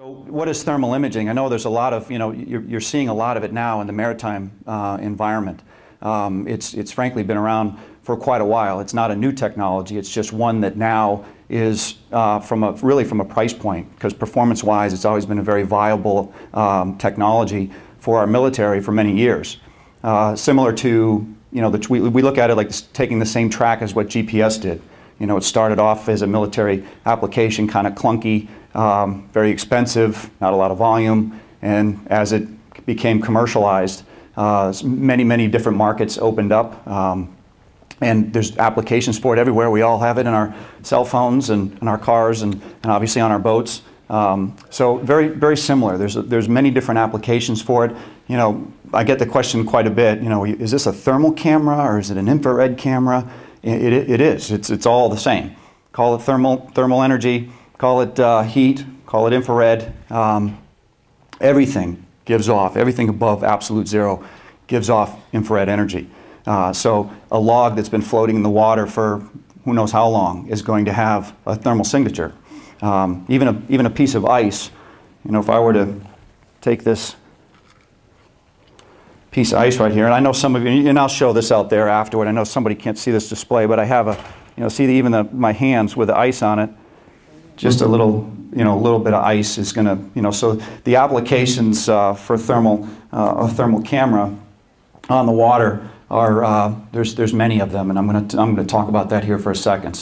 So what is thermal imaging? I know there's a lot of, you're seeing a lot of it now in the maritime environment. It's frankly been around for quite a while. It's not a new technology. It's just one that now is really from a price point, because performance-wise, it's always been a very viable technology for our military for many years. Similar to, we look at it like taking the same track as what GPS did. It started off as a military application, kind of clunky, very expensive, not a lot of volume, and as it became commercialized, many different markets opened up, and there's applications for it everywhere. We all have it in our cell phones and in our cars and obviously on our boats. So very similar. There's many different applications for it. I get the question quite a bit, is this a thermal camera or is it an infrared camera? It is. It's all the same. Call it thermal energy, call it heat, call it infrared. Everything gives off, everything above absolute zero gives off infrared energy. So a log that's been floating in the water for who knows how long is going to have a thermal signature. Even a piece of ice, if I were to take this piece of ice right here, and I know some of you, and I'll show this out there afterward. I know somebody can't see this display, but I have my hands with the ice on it. Just a little bit of ice is going to, so the applications for a thermal camera on the water are there's many of them, and I'm going to talk about that here for a second.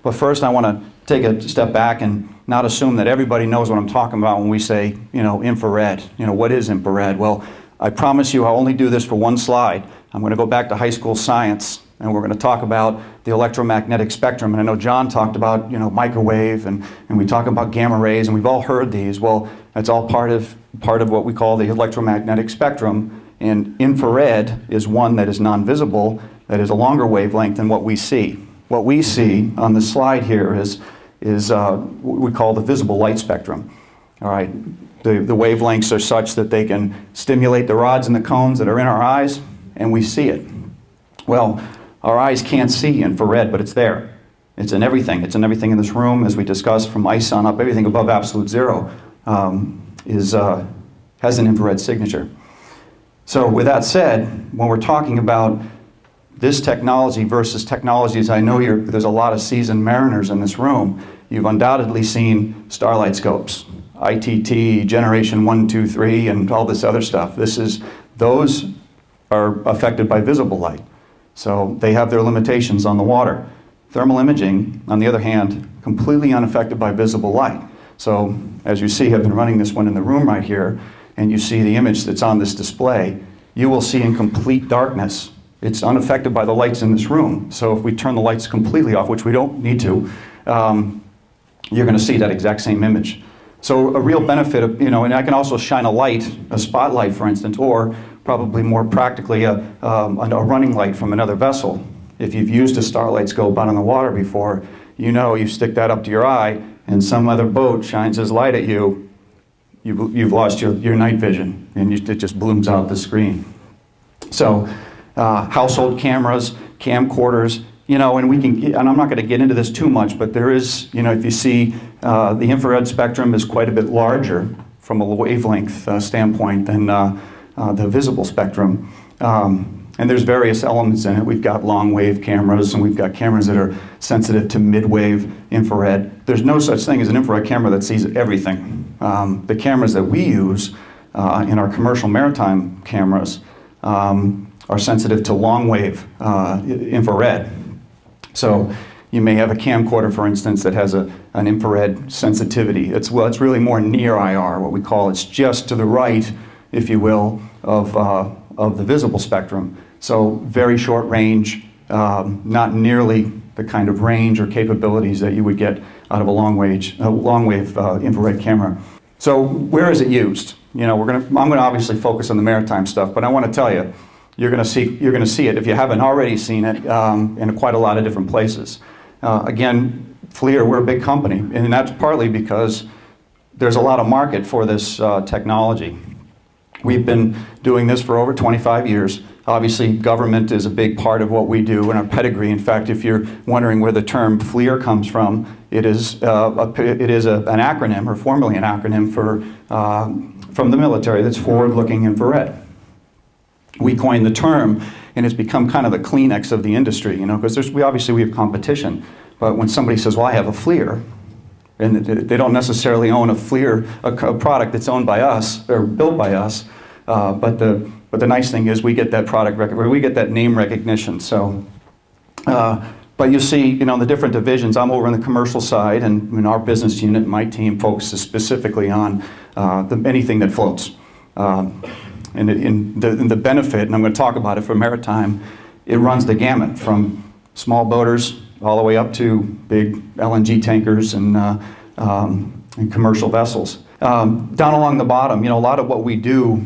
But first, I want to take a step back and not assume that everybody knows what I'm talking about when we say infrared. What is infrared? Well, I promise you I'll only do this for one slide. I'm going to go back to high school science, and we're going to talk about the electromagnetic spectrum. And I know John talked about microwave, and we talk about gamma rays, and we've all heard these. Well, that's all part of what we call the electromagnetic spectrum. And infrared is one that is non-visible, that is a longer wavelength than what we see. What we see on the slide here is what we call the visible light spectrum. All right. The wavelengths are such that they can stimulate the rods and the cones that are in our eyes, and we see it. Well, our eyes can't see infrared, but it's there. It's in everything. It's in everything in this room, as we discussed, from ice on up. Everything above absolute zero has an infrared signature. So with that said, when we're talking about this technology versus technologies, I know there's a lot of seasoned mariners in this room. You've undoubtedly seen starlight scopes, ITT, generation 1, 2, 3, and all this other stuff. Those are affected by visible light. So they have their limitations on the water. Thermal imaging, on the other hand, completely unaffected by visible light. So as you see, I've been running this one in the room right here, and you see the image that's on this display, you will see in complete darkness. It's unaffected by the lights in this room. So if we turn the lights completely off, which we don't need to, you're going to see that exact same image. So a real benefit of, and I can also shine a light, a spotlight for instance, or probably more practically a running light from another vessel. If you've used a starlight scope out on the water before, you stick that up to your eye and some other boat shines his light at you, you've lost your night vision, and it just blooms out the screen. So household cameras, camcorders, and I'm not going to get into this too much, but there is, if you see, the infrared spectrum is quite a bit larger from a wavelength standpoint than the visible spectrum. And there's various elements in it. We've got long wave cameras, and we've got cameras that are sensitive to mid-wave infrared. There's no such thing as an infrared camera that sees everything. The cameras that we use in our commercial maritime cameras are sensitive to long wave infrared. So you may have a camcorder, for instance, that has an infrared sensitivity. It's really more near IR, what we call. It's just to the right, if you will, of the visible spectrum. So very short range, not nearly the kind of range or capabilities that you would get out of a long wave infrared camera. So where is it used? I'm going to obviously focus on the maritime stuff, but I want to tell you, you're going to see it if you haven't already seen it in quite a lot of different places. Again, FLIR, we're a big company, and that's partly because there's a lot of market for this technology. We've been doing this for over 25 years. Obviously, government is a big part of what we do in our pedigree. In fact, if you're wondering where the term FLIR comes from, it is an acronym, or formerly an acronym from the military, that's forward-looking infrared. We coined the term, and it's become kind of the Kleenex of the industry, you know, because we obviously have competition. But when somebody says, well, I have a FLIR, and they don't necessarily own a FLIR, a product that's owned by us, or built by us, but the nice thing is we get that we get that name recognition. So, but you see, you know, the different divisions. I'm over on the commercial side, and in our business unit, my team focuses specifically on anything that floats. And the benefit, and I'm going to talk about it for maritime, it runs the gamut from small boaters all the way up to big LNG tankers and commercial vessels. Down along the bottom, you know, a lot of what we do,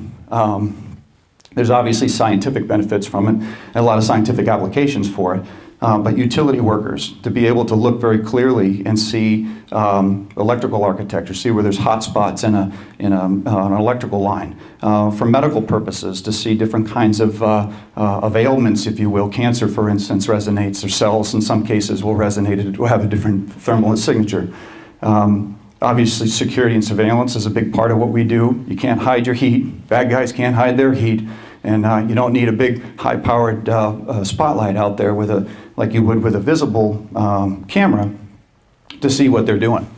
there's obviously scientific benefits from it, and a lot of scientific applications for it. But utility workers, to be able to look very clearly and see electrical architecture, see where there's hot spots in an electrical line. For medical purposes, to see different kinds of ailments, if you will. Cancer, for instance, resonates, or cells in some cases will resonate, it will have a different thermal signature. Obviously, security and surveillance is a big part of what we do. You can't hide your heat. Bad guys can't hide their heat. And you don't need a big, high-powered spotlight out there with like you would with a visible camera to see what they're doing.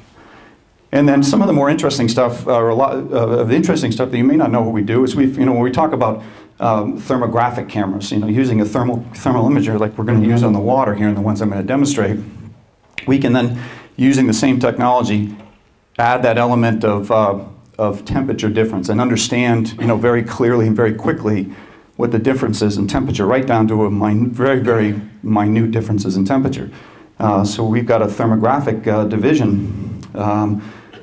And then some of the more interesting stuff, or a lot of the interesting stuff that you may not know what we do, is when we talk about thermographic cameras, you know, using a thermal imager like we're going to use on the water here and the ones I'm going to demonstrate, we can then, using the same technology, add that element of temperature difference and understand, you know, very clearly and very quickly what the difference is in temperature, right down to a very, very minute differences in temperature. So we've got a thermographic division,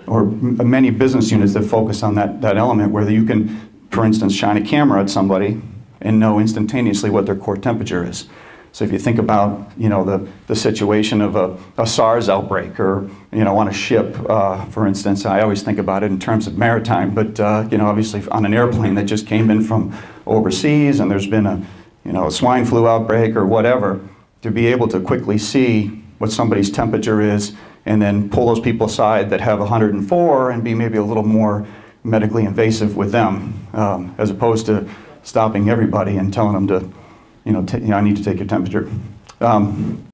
or many business units that focus on that element, where you can, for instance, shine a camera at somebody and know instantaneously what their core temperature is. So if you think about, you know, the situation of a SARS outbreak, or, you know, on a ship, for instance, I always think about it in terms of maritime, but, you know, obviously on an airplane that just came in from overseas, and there's been a swine flu outbreak or whatever, to be able to quickly see what somebody's temperature is, and then pull those people aside that have 104 and be maybe a little more medically invasive with them, as opposed to stopping everybody and telling them to, I need to take your temperature.